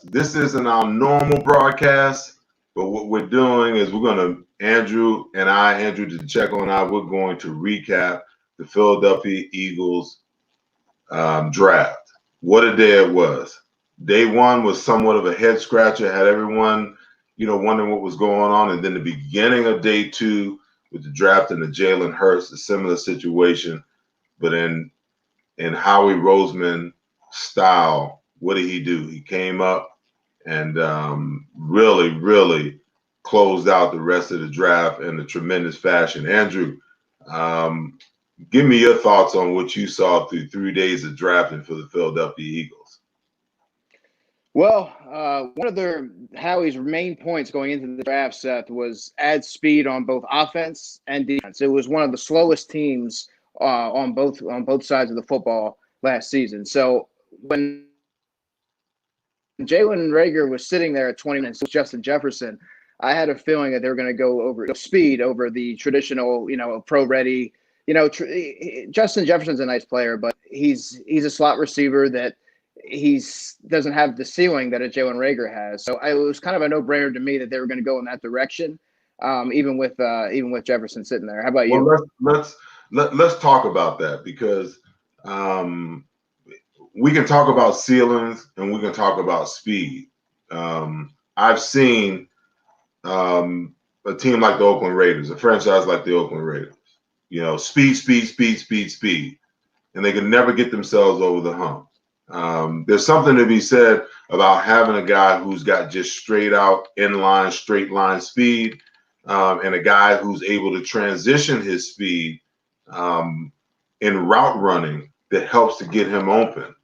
This isn't our normal broadcast, but what we're doing is we're going to, Andrew Dicecco and I, we're going to recap the Philadelphia Eagles draft. What a day it was. Day one was somewhat of a head scratcher, had everyone, wondering what was going on. And then the beginning of day two with the draft and the Jalen Hurts, a similar situation, but in Howie Roseman style, what did he do? He came up and really, really closed out the rest of the draft in a tremendous fashion. Andrew, give me your thoughts on what you saw through 3 days of drafting for the Philadelphia Eagles. Well, one of Howie's main points going into the draft, Seth, was add speed on both offense and defense. It was one of the slowest teams on both sides of the football last season. So when Jalen Reagor was sitting there at 20 minutes with Justin Jefferson, I had a feeling that they were going to go over speed over the traditional, pro ready. Justin Jefferson's a nice player, but he's a slot receiver that doesn't have the ceiling that a Jalen Reagor has. So it was kind of a no-brainer to me that they were going to go in that direction, even with Jefferson sitting there. How about you? Well, let's talk about that because we can talk about ceilings and we can talk about speed. I've seen a team like the Oakland Raiders, a franchise like the Oakland Raiders, speed, and they can never get themselves over the hump. There's something to be said about having a guy who's got just straight out inline, straight line speed, and a guy who's able to transition his speed in route running that helps to get him open.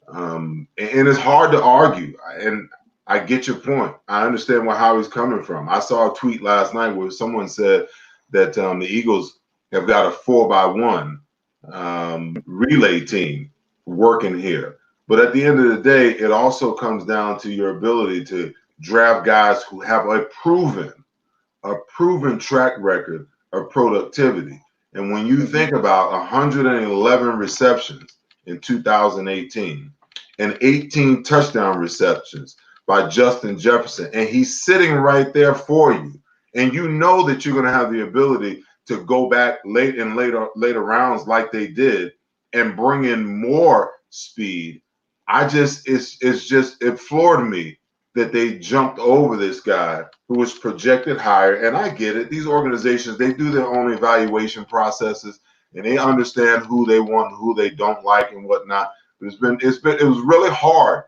And it's hard to argue. And I get your point. I understand where Howie's coming from. I saw a tweet last night where someone said that the Eagles have got a 4x1 relay team working here. But at the end of the day, it also comes down to your ability to draft guys who have a proven track record of productivity. And when you think about 111 receptions in 2018 and 18 touchdown receptions by Justin Jefferson, and he's sitting right there for you, and you know that you're going to have the ability to go back later rounds like they did and bring in more speed. It floored me that they jumped over this guy who was projected higher. And I get it. These organizations, they do their own evaluation processes and they understand who they want and who they don't like and whatnot. But it was really hard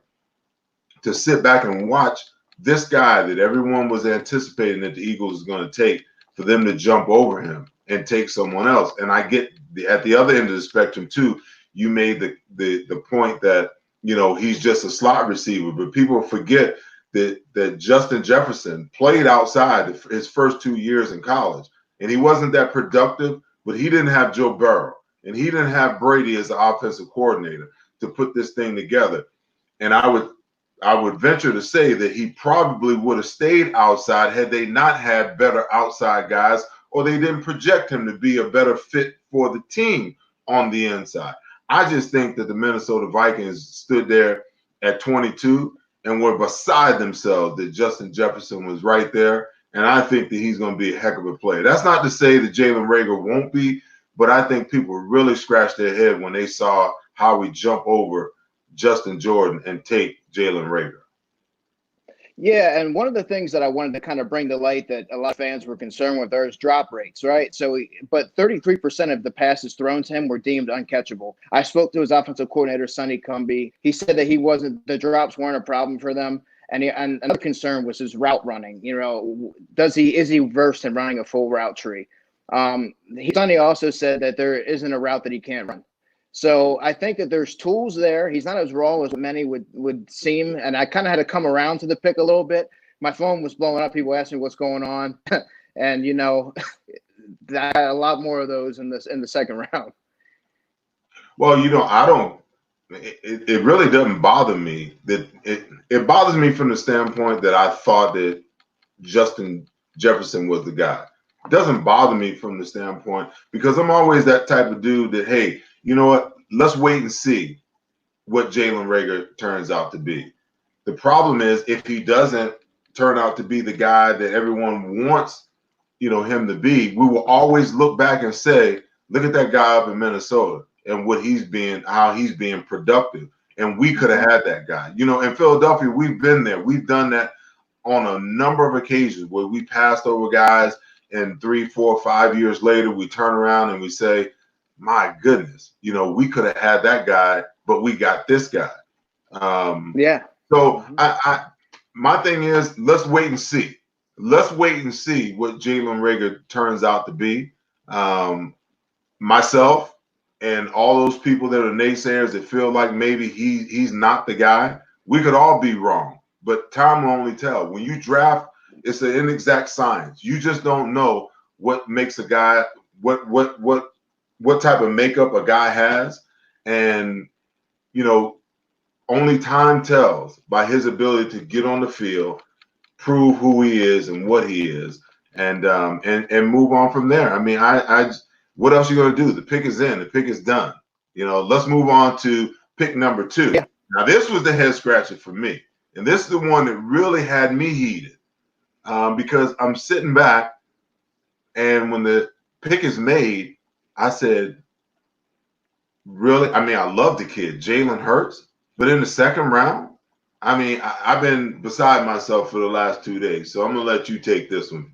to sit back and watch this guy that everyone was anticipating that the Eagles was going to take, for them to jump over him and take someone else. And I get at the other end of the spectrum too, you made the point that, he's just a slot receiver, but people forget that Justin Jefferson played outside his first 2 years in college, and he wasn't that productive, but he didn't have Joe Burrow, and he didn't have Brady as the offensive coordinator to put this thing together. And I would venture to say that he probably would have stayed outside had they not had better outside guys, or they didn't project him to be a better fit for the team on the inside. I just think that the Minnesota Vikings stood there at 22 and were beside themselves that Justin Jefferson was right there. And I think that he's going to be a heck of a player. That's not to say that Jalen Reagor won't be, but I think people really scratched their head when they saw how we jump over Justin Jordan and take Jalen Reagor. Yeah, and one of the things that I wanted to kind of bring to light that a lot of fans were concerned with are his drop rates, right? But 33% of the passes thrown to him were deemed uncatchable. I spoke to his offensive coordinator, Sonny Cumbie. He said that the drops weren't a problem for them. And another concern was his route running. Is he versed in running a full route tree? Sonny also said that there isn't a route that he can't run. So I think that there's tools there. He's not as raw as many would seem. And I kind of had to come around to the pick a little bit. My phone was blowing up. People asked me what's going on. And, I had a lot more of those in the second round. Well, it really doesn't bother me. That it bothers me from the standpoint that I thought that Justin Jefferson was the guy. It doesn't bother me from the standpoint because I'm always that type of dude that, hey, you know what? Let's wait and see what Jalen Reagor turns out to be. The problem is if he doesn't turn out to be the guy that everyone wants, him to be, we will always look back and say, look at that guy up in Minnesota and how he's being productive. And we could have had that guy. In Philadelphia, we've been there. We've done that on a number of occasions where we passed over guys, and 3, 4, 5 years later, we turn around and we say, my goodness, we could have had that guy, but we got this guy. Yeah. So my thing is, let's wait and see. Let's wait and see what Jalen Reagor turns out to be. Myself and all those people that are naysayers that feel like maybe he's not the guy, we could all be wrong. But time will only tell. When you draft, it's an inexact science. You just don't know what makes a guy, what type of makeup a guy has, and only time tells by his ability to get on the field, prove who he is and what he is, and move on from there. I mean, what else are you going to do? The pick is in. The pick is done. Let's move on to pick number 2. Yeah. Now, this was the head scratcher for me, and this is the one that really had me heated, because I'm sitting back, and when the pick is made, I said, really? I mean, I love the kid, Jalen Hurts, but in the second round, I mean, I've been beside myself for the last 2 days, so I'm gonna let you take this one,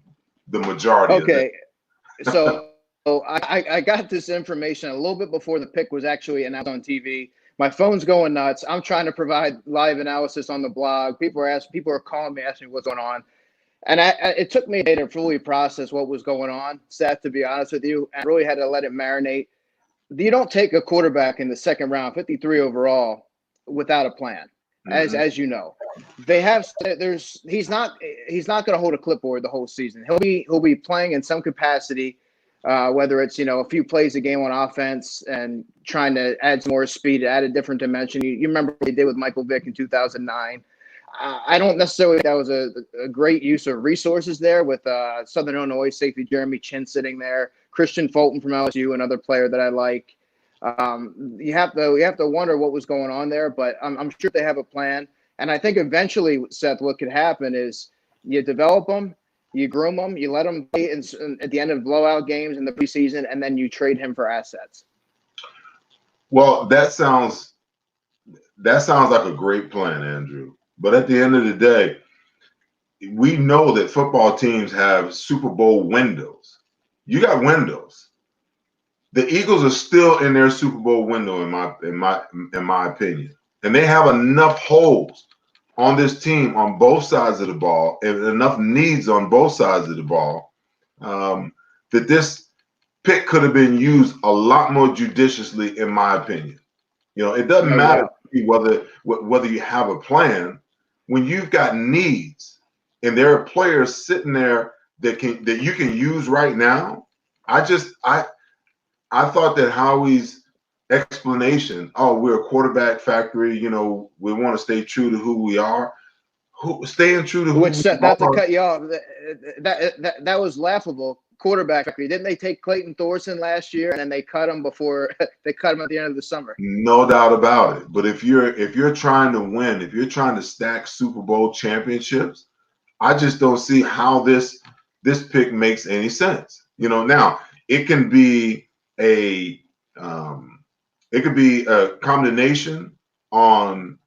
the majority of it. Okay. So I got this information a little bit before the pick was actually announced on TV. My phone's going nuts. I'm trying to provide live analysis on the blog. People are calling me, asking me what's going on. And it took me a day to fully process what was going on, Seth, to be honest with you. I really had to let it marinate. You don't take a quarterback in the second round, 53 overall, without a plan, as you know. He's not going to hold a clipboard the whole season. He'll be playing in some capacity, whether it's a few plays a game on offense and trying to add some more speed, add a different dimension. You remember what they did with Michael Vick in 2009. I don't necessarily think that was a great use of resources there with Southern Illinois safety Jeremy Chin sitting there, Christian Fulton from LSU, another player that I like. You have to wonder what was going on there, but I'm sure they have a plan. And I think eventually, Seth, what could happen is you develop them, you groom them, you let them play at the end of blowout games in the preseason, and then you trade him for assets. Well, that sounds like a great plan, Andrew. But at the end of the day, we know that football teams have Super Bowl windows. You got windows. The Eagles are still in their Super Bowl window, in my opinion, and they have enough holes on this team on both sides of the ball and enough needs on both sides of the ball that this pick could have been used a lot more judiciously, in my opinion. It doesn't matter whether you have a plan. When you've got needs and there are players sitting there that you can use right now, I thought that Howie's explanation, we're a quarterback factory, we want to stay true to who we are. Staying true to who we are. Not to cut you off, that was laughable. Quarterback factory. Didn't they take Clayton Thorson last year and then they cut him before they cut him at the end of the summer? No doubt about it. But if you're trying to win, if you're trying to stack Super Bowl championships, I just don't see how this pick makes any sense. Now it can be a combination on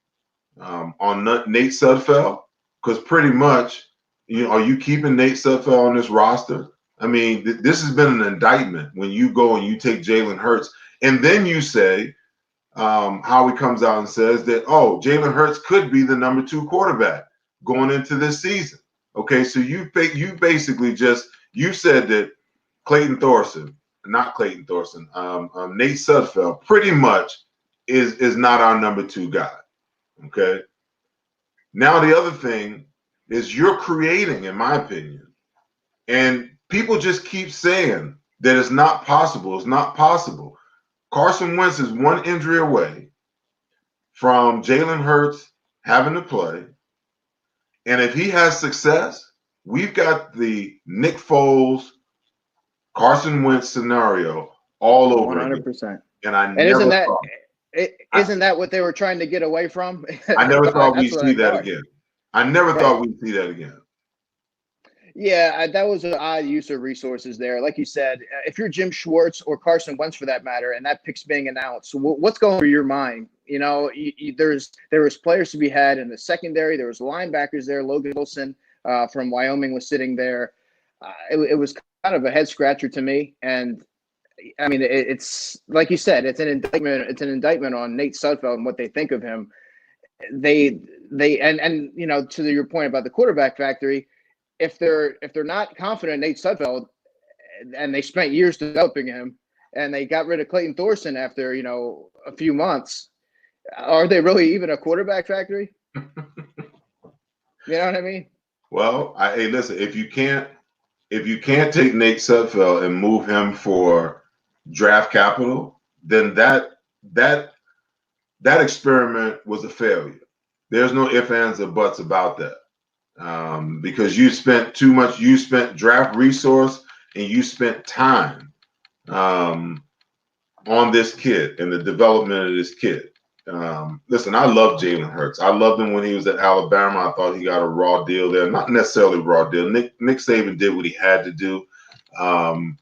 Nate Sudfeld, because pretty much, are you keeping Nate Sudfeld on this roster? I mean, this has been an indictment when you go and you take Jalen Hurts, and then you say, Howie comes out and says that, Jalen Hurts could be the number 2 quarterback going into this season. Okay, so you basically you said that Nate Sudfeld pretty much is not our number 2 guy. Okay. Now the other thing is you're creating, in my opinion, and people just keep saying that it's not possible. It's not possible. Carson Wentz is one injury away from Jalen Hurts having to play. And if he has success, we've got the Nick Foles, Carson Wentz scenario all over 100%. again. And isn't that I, Isn't that what they were trying to get away from? I never thought That's we'd what see I that thought. again. I never Right. thought we'd see that again. Yeah, that was an odd use of resources there. Like you said, if you're Jim Schwartz or Carson Wentz for that matter, and that pick's being announced, what's going through your mind? You know, there was players to be had in the secondary. There was linebackers there. Logan Wilson from Wyoming was sitting there. It was kind of a head scratcher to me. And I mean, it's like you said, it's an indictment. It's an indictment on Nate Sudfeld and what they think of him. They and you know, to your point about the quarterback factory, if they're not confident in Nate Sudfeld and they spent years developing him and they got rid of Clayton Thorson after, you know, a few months, are they really even a quarterback factory? You know what I mean? Well, hey, listen, if you can't take Nate Sudfeld and move him for draft capital, then that that experiment was a failure. There's no ifs, ands, or buts about that. Because you spent too much, you spent draft resource and you spent time um, on this kid and the development of this kid. Listen, I love Jalen Hurts. I loved him when he was at Alabama. I thought he got a raw deal there. Not necessarily raw deal. Nick Saban did what he had to do. Um,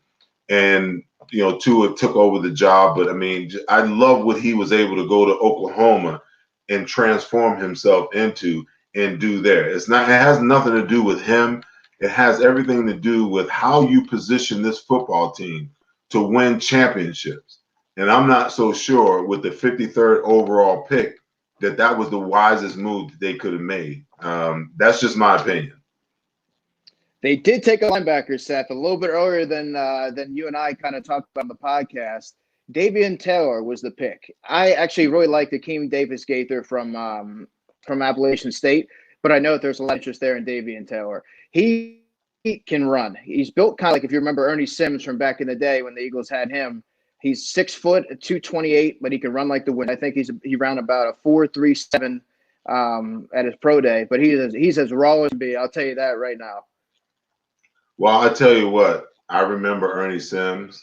and you know, Tua took over the job. But I mean, I love what he was able to go to Oklahoma and transform himself into and do there. It's not. It has nothing to do with him. It has everything to do with how you position this football team to win championships. And I'm not so sure with the 53rd overall pick that was the wisest move that they could have made. That's just my opinion. They did take a linebacker, Seth, a little bit earlier than you and I kind of talked about on the podcast. Davian Taylor was the pick. I actually really like Akeem Davis Gaither from Appalachian State, but I know that there's a lot of interest there in Davian Taylor. He can run. He's built kind of like if you remember Ernie Sims from back in the day when the Eagles had him. He's 6 foot, 228, but he can run like the wind. I think he ran about a 4.37 at his pro day, but he's as raw as be. I'll tell you that right now. Well, I tell you what, I remember Ernie Sims.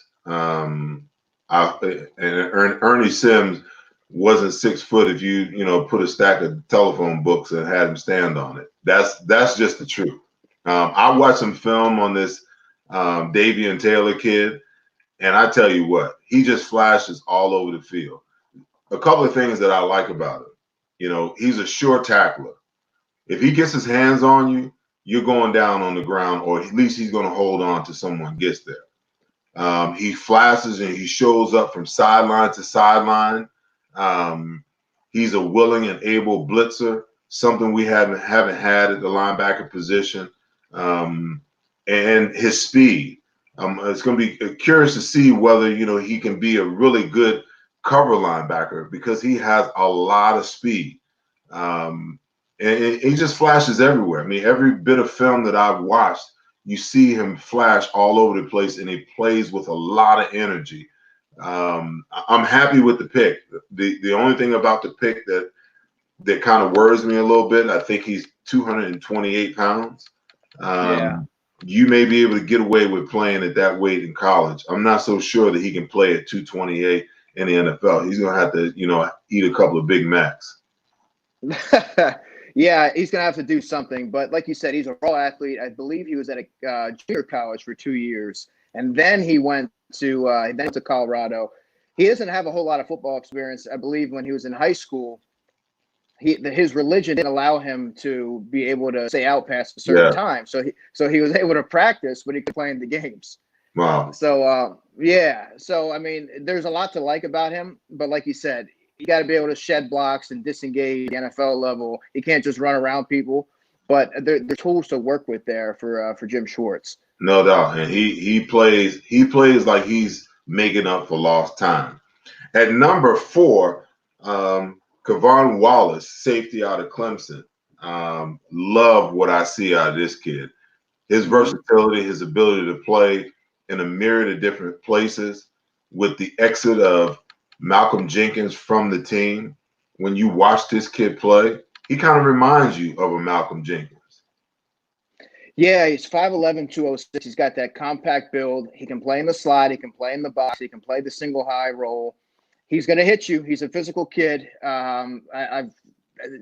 Ernie Sims wasn't 6 foot if you know put a stack of telephone books and had him stand on it. That's just the truth. I watched some film on this Davian Taylor kid, and I tell you what, he just flashes all over the field. A couple of things that I like about him, you know, he's a sure tackler. If he gets his hands on you, you're going down on the ground, or at least he's going to hold on till someone gets there. He flashes and he shows up from sideline to sideline. Um, he's a willing and able blitzer, something we haven't had at the linebacker position, um, and his speed. It's going to be curious to see whether you know he can be a really good cover linebacker because he has a lot of speed. Um, and he just flashes everywhere. I mean, every bit of film that I've watched, you see him flash all over the place, and he plays with a lot of energy. I'm happy with the pick. The only thing about the pick that kind of worries me a little bit, I think he's 228 pounds. Yeah. You may be able to get away with playing at that weight in college. I'm not so sure that he can play at 228 in the NFL. He's going to have to, you know, eat a couple of Big Macs. Yeah, he's going to have to do something. But like you said, he's a raw athlete. I believe he was at a junior college for 2 years, and then he went to Colorado. He doesn't have a whole lot of football experience. I believe when he was in high school, his religion didn't allow him to be able to stay out past a certain Yeah. time. So he was able to practice, but he could play in the games. Wow. So yeah. So I mean, there's a lot to like about him, but like you said, you got to be able to shed blocks and disengage the NFL level. He can't just run around people. But they're tools to work with there for Jim Schwartz. No doubt. And he plays like he's making up for lost time. At number 4, Kavon Wallace, safety out of Clemson. Love what I see out of this kid. His versatility, his ability to play in a myriad of different places. With the exit of Malcolm Jenkins from the team, when you watch this kid play, he kind of reminds you of a Malcolm Jenkins. Yeah, he's 5'11", 206. He's got that compact build. He can play in the slide. He can play in the box. He can play the single high roll. He's going to hit you. He's a physical kid.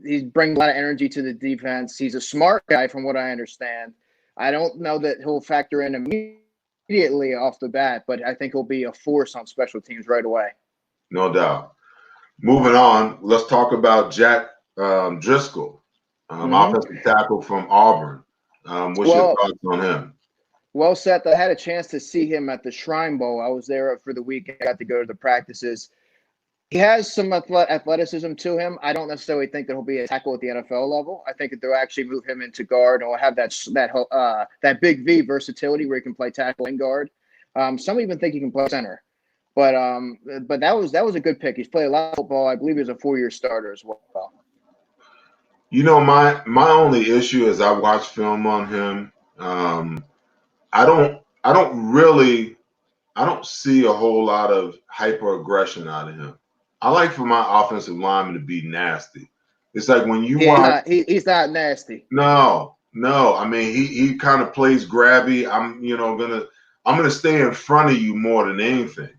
He's bringing a lot of energy to the defense. He's a smart guy, from what I understand. I don't know that he'll factor in immediately off the bat, but I think he'll be a force on special teams right away. No doubt. Moving on, let's talk about Jack Driscoll, offensive tackle from Auburn. What's your thoughts on him? Well, Seth, I had a chance to see him at the Shrine Bowl. I was there for the week. I got to go to the practices. He has some athleticism to him. I don't necessarily think that he'll be a tackle at the NFL level. I think that they'll actually move him into guard or have that big V versatility where he can play tackle and guard. Some even think he can play center. But that was a good pick. He's played a lot of football. I believe he's a 4-year starter as well. You know, my only issue is I watch film on him. I don't see a whole lot of hyper aggression out of him. I like for my offensive lineman to be nasty. It's like when you watch. He's not nasty. No. I mean, he kind of plays grabby. I'm gonna stay in front of you more than anything.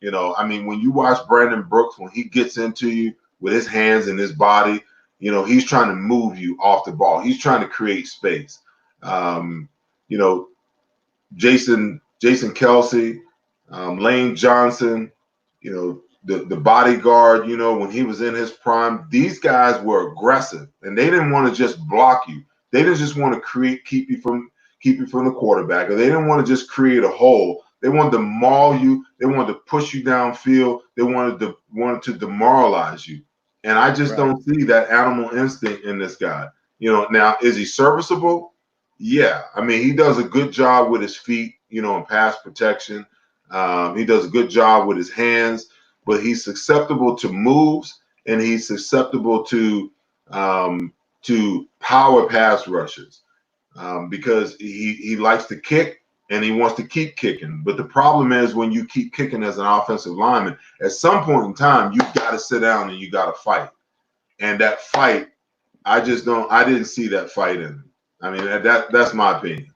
You know, I mean, when you watch Brandon Brooks, when he gets into you with his hands and his body, you know, he's trying to move you off the ball. He's trying to create space. You know, Jason Kelsey, Lane Johnson, you know, the bodyguard, you know, when he was in his prime, these guys were aggressive and they didn't want to just block you. They didn't just want to keep you from the quarterback, or they didn't want to just create a hole. They wanted to maul you. They wanted to push you downfield. They wanted to demoralize you. And I just don't see that animal instinct in this guy. You know, now, is he serviceable? Yeah. I mean, he does a good job with his feet, you know, in pass protection. He does a good job with his hands, but he's susceptible to moves and he's susceptible to power pass rushes because he likes to kick and he wants to keep kicking. But the problem is when you keep kicking as an offensive lineman, at some point in time, you got to sit down and you got to fight. And that fight, I didn't see that fight in him. I mean, that's my opinion.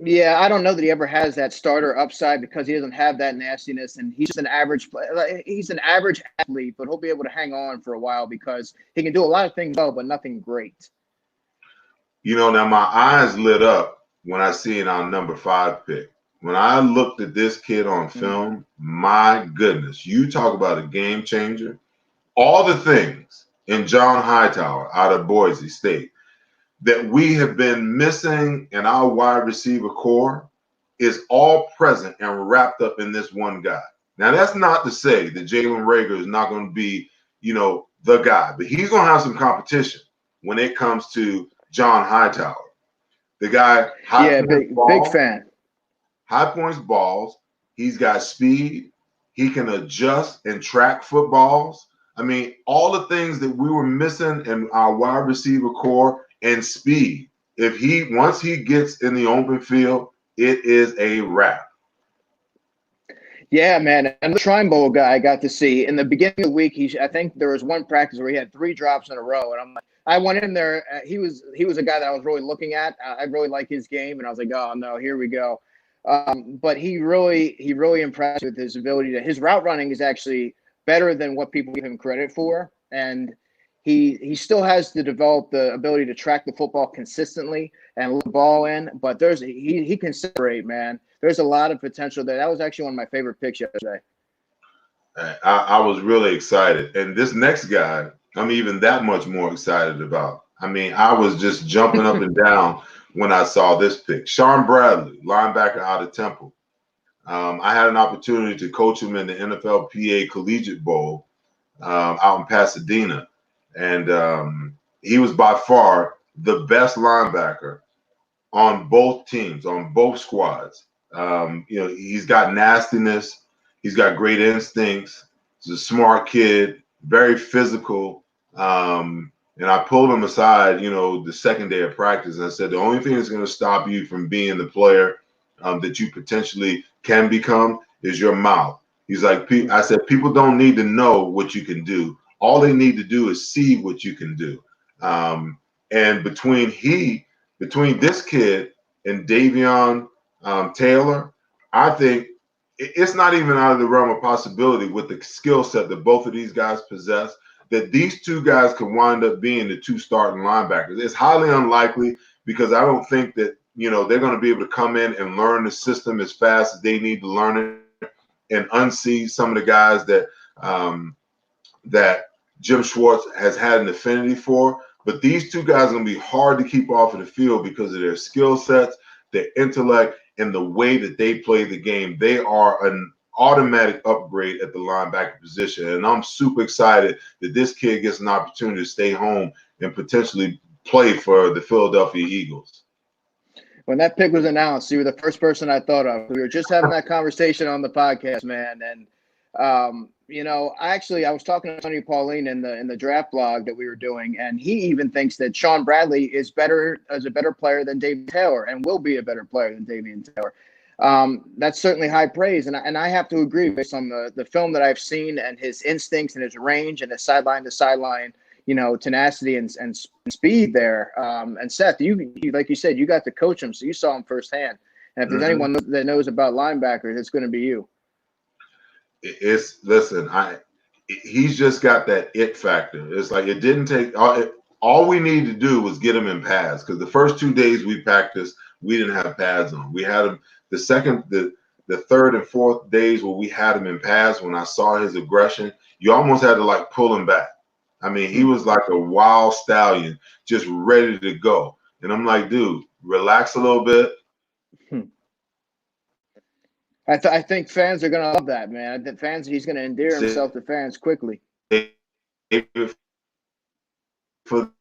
Yeah, I don't know that he ever has that starter upside because he doesn't have that nastiness, and he's just an average player. He's an average athlete, but he'll be able to hang on for a while because he can do a lot of things well, but nothing great. You know, now my eyes lit up when I seen our number 5 pick. When I looked at this kid on film, my goodness, you talk about a game changer. All the things in John Hightower out of Boise State that we have been missing in our wide receiver core is all present and wrapped up in this one guy. Now, that's not to say that Jalen Reagor is not going to be, you know, the guy, but he's going to have some competition when it comes to John Hightower. The guy, big fan. High points balls. He's got speed. He can adjust and track footballs. I mean, all the things that we were missing in our wide receiver core and speed. Once he gets in the open field, it is a wrap. Yeah, man. And the Shrine Bowl guy I got to see in the beginning of the week. I think there was one practice where he had 3 drops in a row, and I went in there. He was a guy that I was really looking at. I really like his game, and I was like, oh no, here we go. But he really impressed with his ability his route running is actually better than what people give him credit for, and he still has to develop the ability to track the football consistently and let the ball in. But he can separate, man. There's a lot of potential there. That was actually one of my favorite picks yesterday. I was really excited, and this next guy, I'm even that much more excited about. I mean, I was just jumping up and down when I saw this pick. Sean Bradley, linebacker out of Temple. I had an opportunity to coach him in the NFLPA Collegiate Bowl out in Pasadena, and he was by far the best linebacker on both teams, on both squads. You know, he's got nastiness. He's got great instincts. He's a smart kid, very physical. And I pulled him aside, you know, the second day of practice, and I said, the only thing that's going to stop you from being the player that you potentially can become is your mouth. He's like, I said, people don't need to know what you can do. All they need to do is see what you can do. And between this kid and Davion Taylor, I think it's not even out of the realm of possibility with the skill set that both of these guys possess that these two guys could wind up being the two starting linebackers. It's highly unlikely because I don't think that, they're going to be able to come in and learn the system as fast as they need to learn it and unsee some of the guys that Jim Schwartz has had an affinity for. But these two guys are going to be hard to keep off of the field because of their skill sets, their intellect, and the way that they play the game. They are an automatic upgrade at the linebacker position. And I'm super excited that this kid gets an opportunity to stay home and potentially play for the Philadelphia Eagles. When that pick was announced, you were the first person I thought of. We were just having that conversation on the podcast, man. And I was talking to Tony Pauline in the draft blog that we were doing, and he even thinks that Sean Bradley is a better player than David Taylor and will be a better player than Davian Taylor. That's certainly high praise, and I have to agree based on the film that I've seen and his instincts and his range and his sideline to sideline, tenacity and speed there. And Seth, you like you said, you got to coach him, so you saw him firsthand. And if there's anyone that knows about linebackers, it's going to be you. He's just got that it factor. It's like it didn't take all we need to do was get him in pads because the first 2 days we practiced, we didn't have pads on. We had him the third and fourth days where we had him in pads. When I saw his aggression, you almost had to like pull him back. I mean, he was like a wild stallion, just ready to go. And I'm like, dude, relax a little bit. I think fans are going to love that, man. I think he's going to endear himself to fans quickly. For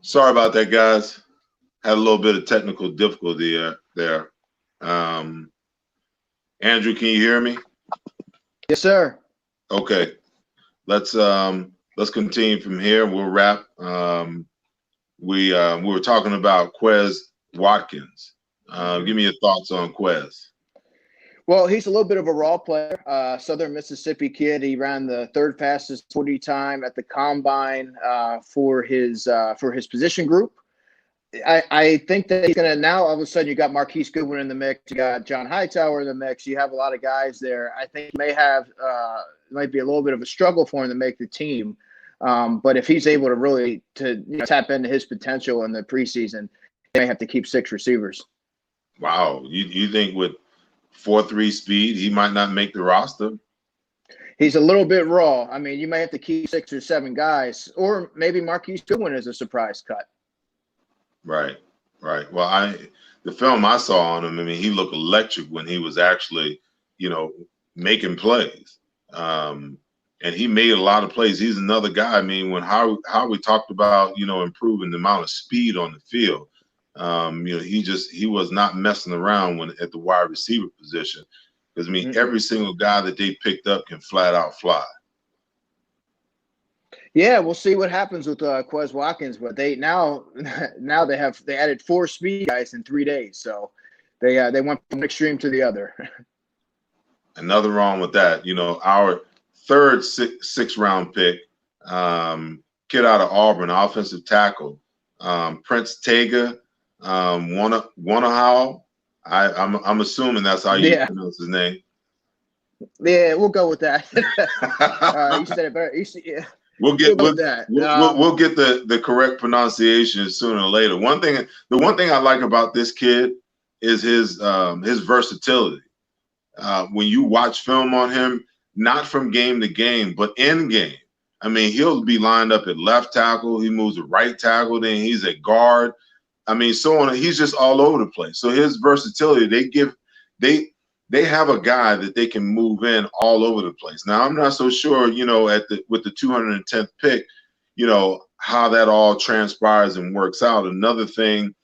Sorry about that, guys. Had a little bit of technical difficulty there. Andrew, can you hear me? Yes, sir. Okay. Let's continue from here. We'll wrap. We were talking about Quez Watkins. Give me your thoughts on Quez. Well, he's a little bit of a raw player. Southern Mississippi kid. He ran the third fastest 40 time at the combine for his position group. I think that he's going to now all of a sudden you got Marquise Goodwin in the mix. You got John Hightower in the mix. You have a lot of guys there. I think he may have might be a little bit of a struggle for him to make the team. But if he's able to really tap into his potential in the preseason, they may have to keep 6 receivers. Wow. You think with 4.3 speed, he might not make the roster? He's a little bit raw. I mean, you may have to keep 6 or 7 guys, or maybe Marquise Goodwin is a surprise cut. Right. Well, the film I saw on him, I mean, he looked electric when he was actually, making plays. And he made a lot of plays. He's another guy. I mean, when how we talked about, improving the amount of speed on the field. He was not messing around when at the wide receiver position. Because I mean, every single guy that they picked up can flat out fly. Yeah, we'll see what happens with Quez Watkins, but they now they added 4 speed guys in 3 days, so they went from one extreme to the other. Another wrong with that, our third sixth round pick, kid out of Auburn, offensive tackle, Prince Tega, Wanahau. I'm assuming that's how you pronounce his name. Yeah, we'll go with that. You said it better. We'll get the correct pronunciation sooner or later. The one thing I like about this kid is his versatility. When you watch film on him, not from game to game, but in game. I mean, he'll be lined up at left tackle. He moves to right tackle. Then he's at guard. I mean, so on. He's just all over the place. So his versatility, they have a guy that they can move in all over the place. Now, I'm not so sure, with the 210th pick, how that all transpires and works out. Another thing,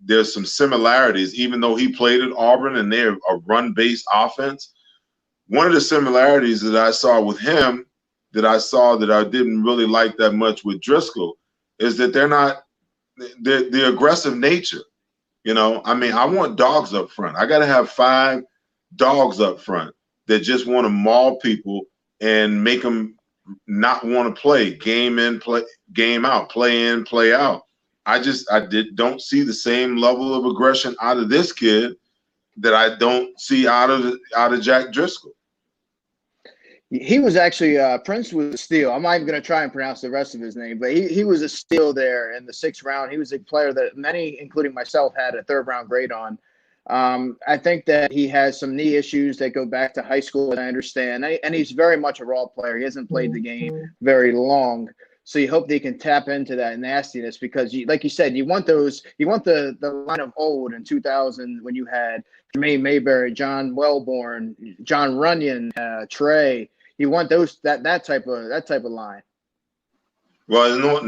there's some similarities, even though he played at Auburn and they're a run-based offense. One of the similarities that I saw with him that I didn't really like that much with Driscoll is that they're not the aggressive nature. I mean, I want dogs up front. I got to have 5 dogs up front that just want to maul people and make them not want to play game in, game out, play in, play out. I don't see the same level of aggression out of this kid that I don't see out of Jack Driscoll. He was actually Prince was a steal. I'm not even going to try and pronounce the rest of his name, but he was a steal there in the 6th round. He was a player that many, including myself, had a 3rd round grade on. I think that he has some knee issues that go back to high school, and I understand. And he's very much a raw player. He hasn't played the game very long. So you hope they can tap into that nastiness because, like you said, you want the line of old in 2000 when you had Jermaine Mayberry, John Wellborn, John Runyon, Trey. You want that type of line. Well,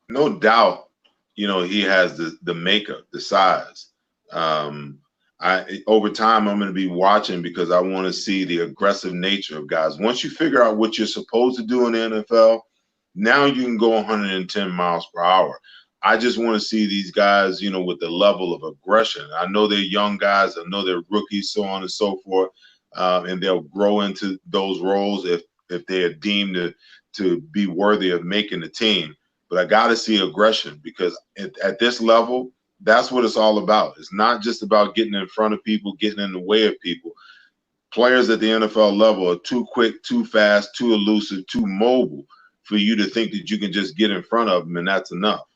no doubt, he has the makeup, the size. Over time, I'm going to be watching because I want to see the aggressive nature of guys. Once you figure out what you're supposed to do in the NFL, now you can go 110 miles per hour. I just want to see these guys, with the level of aggression. I know they're young guys. I know they're rookies, so on and so forth, and they'll grow into those roles if they are deemed to be worthy of making the team. But I got to see aggression because at this level, that's what it's all about. It's not just about getting in front of people, getting in the way of people. Players at the NFL level are too quick, too fast, too elusive, too mobile for you to think that you can just get in front of them and that's enough.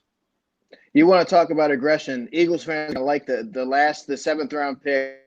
You want to talk about aggression? Eagles fans like the 7th round pick,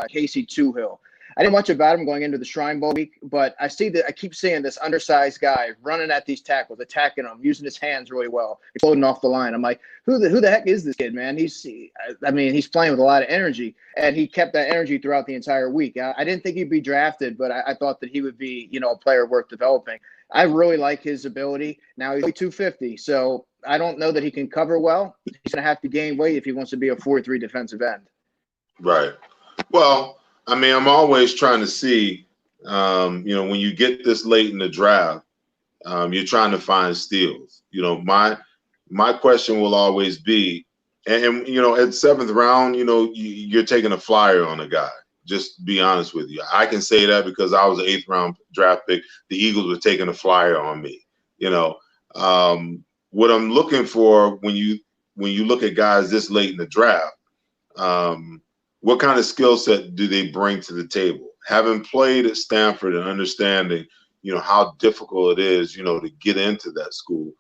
Casey Toohill. I didn't watch about him going into the Shrine Bowl week, but I keep seeing this undersized guy running at these tackles, attacking them, using his hands really well, exploding off the line. I'm like, who the heck is this kid, man? He's playing with a lot of energy, and he kept that energy throughout the entire week. I didn't think he'd be drafted, but I thought that he would be, a player worth developing. I really like his ability. Now he's only 250, so I don't know that he can cover well. He's going to have to gain weight if he wants to be a 4-3 defensive end. Right. Well, I mean, I'm always trying to see, when you get this late in the draft, you're trying to find steals. My question will always be, and at seventh round, you're taking a flyer on a guy. Just to be honest with you, I can say that because I was an 8th round draft pick. The Eagles were taking a flyer on me. What I'm looking for when you look at guys this late in the draft. What kind of skill set do they bring to the table? Having played at Stanford and understanding, how difficult it is, to get into that school.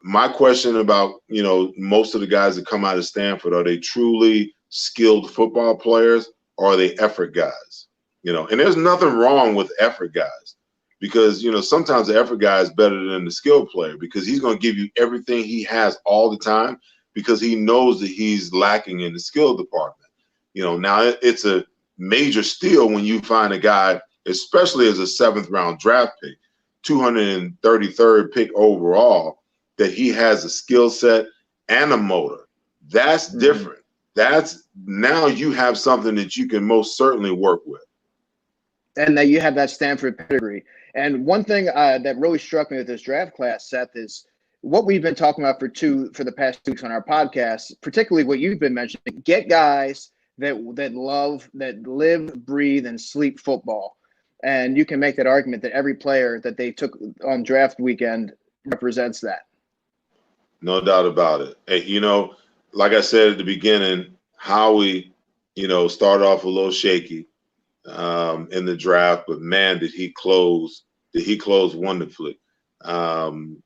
My question about, most of the guys that come out of Stanford, are they truly skilled football players or are they effort guys? And there's nothing wrong with effort guys because, sometimes the effort guy is better than the skill player because he's going to give you everything he has all the time, because he knows that he's lacking in the skill department. Now it's a major steal when you find a guy, especially as a 7th round draft pick, 233rd pick overall, that he has a skill set and a motor. That's different. Now you have something that you can most certainly work with. And that you have that Stanford pedigree. And one thing that really struck me with this draft class, Seth, is what we've been talking about for the past 2 weeks on our podcast, particularly what you've been mentioning. Get guys that live, breathe, and sleep football. And you can make that argument that every player that they took on draft weekend represents that. No doubt about it. Hey, like I said at the beginning, Howie, started off a little shaky in the draft, but man, did he close wonderfully. And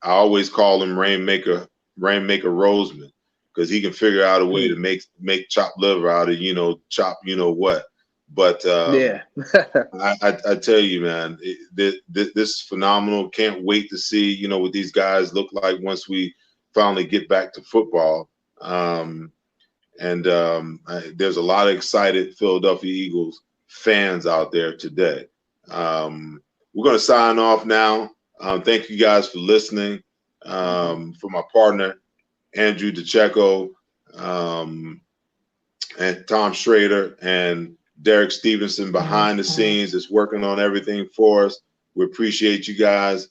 I always call him Rainmaker Roseman, because he can figure out a way to make chopped liver out of chop what. But yeah, I tell you, man, this is phenomenal. Can't wait to see what these guys look like once we finally get back to football. There's a lot of excited Philadelphia Eagles fans out there today. We're going to sign off now. Thank you guys for listening. For my partner, Andrew Dicecco, and Tom Schrader, and Derek Stevenson behind the scenes is working on everything for us. We appreciate you guys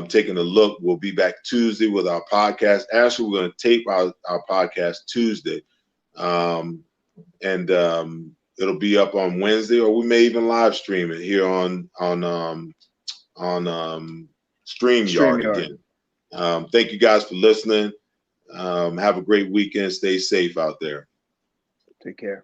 taking a look. We'll be back Tuesday with our podcast. Actually, we're going to tape our podcast Tuesday. It'll be up on Wednesday, or we may even live stream it here on StreamYard again. Thank you guys for listening. Have a great weekend. Stay safe out there. Take care.